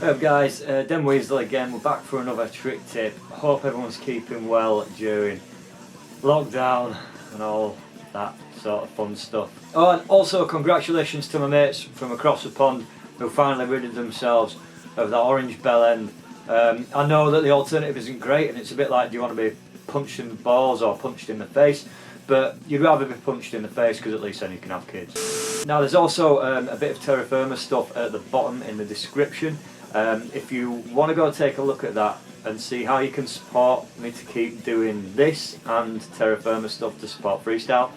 Hey guys, Den Weasel again. We're back for another trick tip. Hope everyone's keeping well during lockdown and all that sort of fun stuff. Oh, and also congratulations to my mates from across the pond who finally ridded themselves of that orange bell end. I know that the alternative isn't great, and it's a bit like, do you want to be punched in the balls or punched in the face? But you'd rather be punched in the face because at least then you can have kids. Now there's also a bit of terra firma stuff at the bottom in the description. If you want to go take a look at that and see how you can support me to keep doing this and terra firma stuff to support freestyle,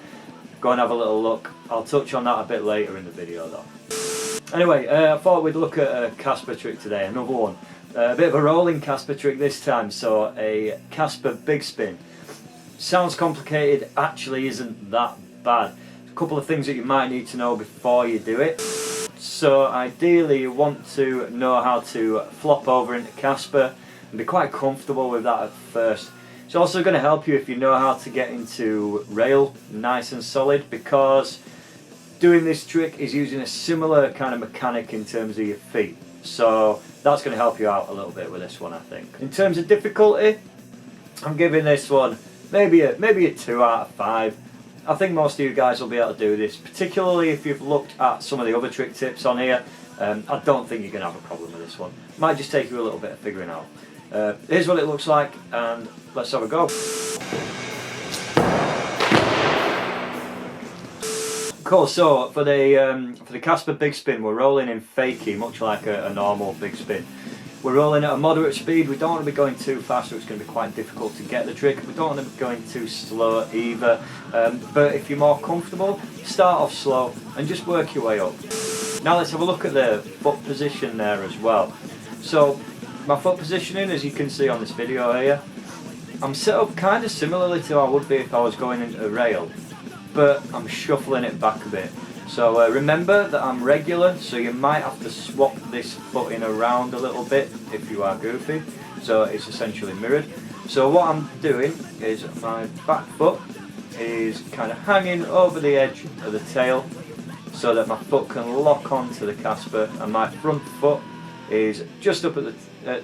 go and have a little look. I'll touch on that a bit later in the video though. Anyway, I thought we'd look at a Casper trick today, another one. A bit of a rolling Casper trick this time, so a Casper Bigspin. Sounds complicated, actually isn't that bad. A couple of things that you might need to know before you do it. So ideally you want to know how to flop over into Casper and be quite comfortable with that at first. It's also going to help you if you know how to get into rail nice and solid, because doing this trick is using a similar kind of mechanic in terms of your feet. So that's going to help you out a little bit with this one, I think. In terms of difficulty, I'm giving this one maybe a 2 out of 5. I think most of you guys will be able to do this, particularly if you've looked at some of the other trick tips on here. I don't think you're going to have a problem with this one. Might just take you a little bit of figuring out. Here's what it looks like, and let's have a go. Cool, so for the Casper Bigspin, we're rolling in Fakie, much like a normal big spin. We're rolling at a moderate speed. We don't want to be going too fast, or it's going to be quite difficult to get the trick. We don't want to be going too slow either. But if you're more comfortable, start off slow and just work your way up. Now let's have a look at the foot position there as well. So my foot positioning, as you can see on this video here, I'm set up kind of similarly to how I would be if I was going into a rail, but I'm shuffling it back a bit. So remember that I'm regular, so you might have to swap this foot in around a little bit if you are goofy. So it's essentially mirrored. So what I'm doing is my back foot is kind of hanging over the edge of the tail so that my foot can lock onto the Casper, and my front foot is just up at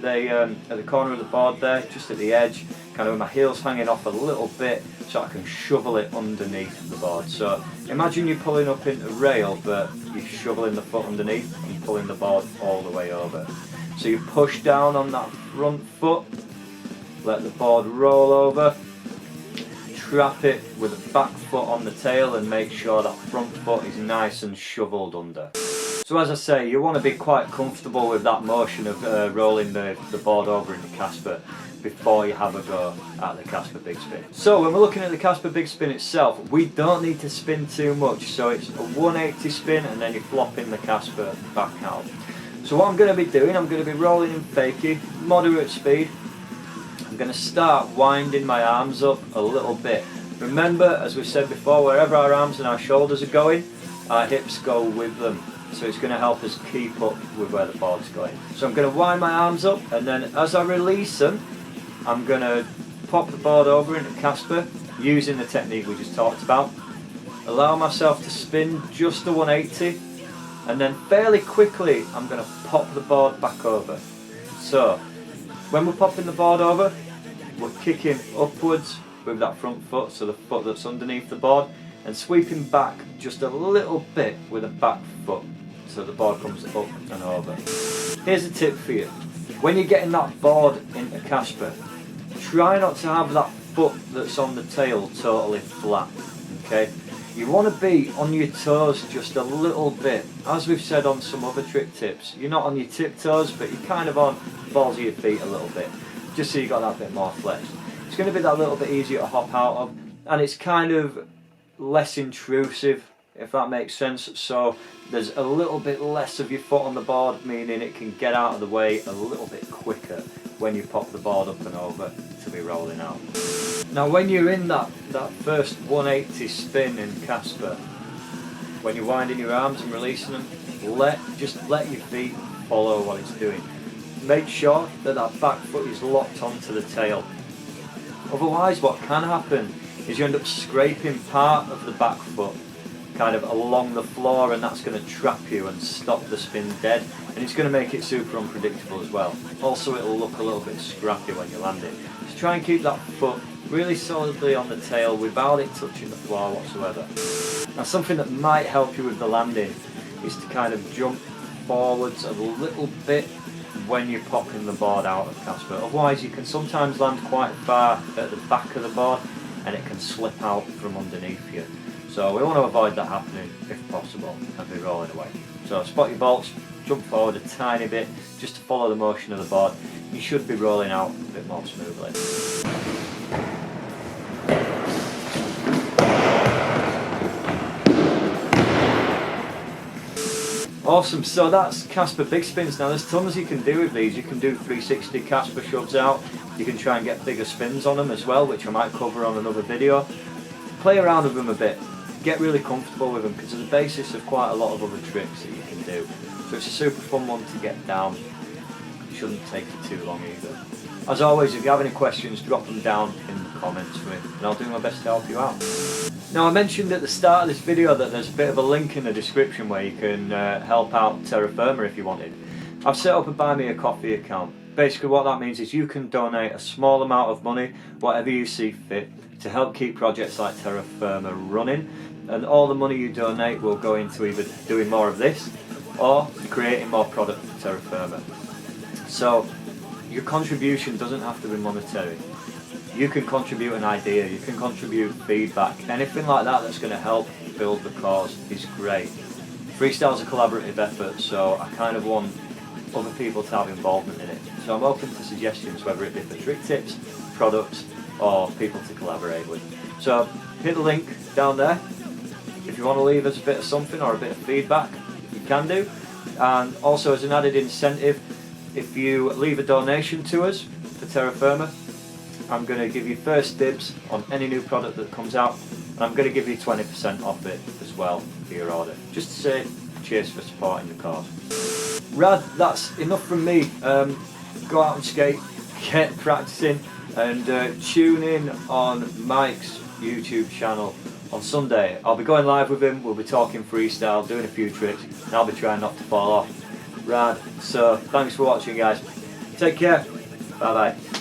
the corner of the board there, just at the edge, kind of with my heels hanging off a little bit so I can shovel it underneath the board. So imagine you're pulling up into rail, but you're shoveling the foot underneath and pulling the board all the way over. So you push down on that front foot, let the board roll over, trap it with the back foot on the tail and make sure that front foot is nice and shoveled under. So as I say, you want to be quite comfortable with that motion of rolling the board over into Casper before you have a go at the Casper Bigspin. So when we're looking at the Casper Bigspin itself, we don't need to spin too much. So it's a 180 spin and then you're flopping the Casper back out. So what I'm going to be doing, I'm going to be rolling in Fakie, moderate speed. I'm going to start winding my arms up a little bit. Remember, as we said before, wherever our arms and our shoulders are going, our hips go with them. So it's going to help us keep up with where the board's going. So I'm going to wind my arms up, and then as I release them, I'm going to pop the board over into Casper using the technique we just talked about. Allow myself to spin just to 180, and then fairly quickly I'm going to pop the board back over. So when we're popping the board over, we're kicking upwards with that front foot, so the foot that's underneath the board, and sweeping back just a little bit with the back foot, so the board comes up and over. Here's a tip for you. When you're getting that board into Casper, try not to have that foot that's on the tail totally flat, okay? You want to be on your toes just a little bit. As we've said on some other trick tips, you're not on your tiptoes, but you're kind of on the balls of your feet a little bit, just so you got that bit more flexed. It's going to be that little bit easier to hop out of, and it's kind of less intrusive, if that makes sense. So there's a little bit less of your foot on the board, meaning it can get out of the way a little bit quicker when you pop the board up and over to be rolling out. Now when you're in that first 180 spin in Casper, when you're winding your arms and releasing them, just let your feet follow what it's doing. Make sure that back foot is locked onto the tail. Otherwise what can happen is you end up scraping part of the back foot kind of along the floor, and that's going to trap you and stop the spin dead, and it's going to make it super unpredictable as well. Also, it'll look a little bit scrappy when you land it. So try and keep that foot really solidly on the tail without it touching the floor whatsoever. Now, something that might help you with the landing is to kind of jump forwards a little bit when you're popping the board out of Casper. Otherwise, you can sometimes land quite far at the back of the board and it can slip out from underneath you. So we want to avoid that happening if possible and be rolling away. So spot your bolts, jump forward a tiny bit just to follow the motion of the board. You should be rolling out a bit more smoothly. Awesome, so that's Casper Bigspins. Now there's tons you can do with these. You can do 360 Casper shoves out. You can try and get bigger spins on them as well, which I might cover on another video. Play around with them a bit. Get really comfortable with them because they're the basis of quite a lot of other tricks that you can do. So it's a super fun one to get down. It shouldn't take you too long either. As always, if you have any questions, drop them down in the comments for me and I'll do my best to help you out. Now, I mentioned at the start of this video that there's a bit of a link in the description where you can help out Terra Firma if you wanted. I've set up a Buy Me a Coffee account. Basically what that means is you can donate a small amount of money, whatever you see fit, to help keep projects like Terra Firma running, and all the money you donate will go into either doing more of this or creating more product for Terra Firma. So your contribution doesn't have to be monetary. You can contribute an idea, you can contribute feedback, anything like that that's going to help build the cause is great. Freestyle's a collaborative effort, so I kind of want other people to have involvement in it. So I'm open to suggestions, whether it be for trick tips, products, or people to collaborate with. So hit the link down there. If you want to leave us a bit of something or a bit of feedback, you can do. And also as an added incentive, if you leave a donation to us for Terra Firma, I'm going to give you first dibs on any new product that comes out, and I'm going to give you 20% off it as well for your order. Just to say cheers for supporting the cause. Rad, that's enough from me. Go out and skate, get practicing, and tune in on Mike's YouTube channel on Sunday. I'll be going live with him, we'll be talking freestyle, doing a few tricks, and I'll be trying not to fall off. Rad, so thanks for watching guys. Take care, bye bye.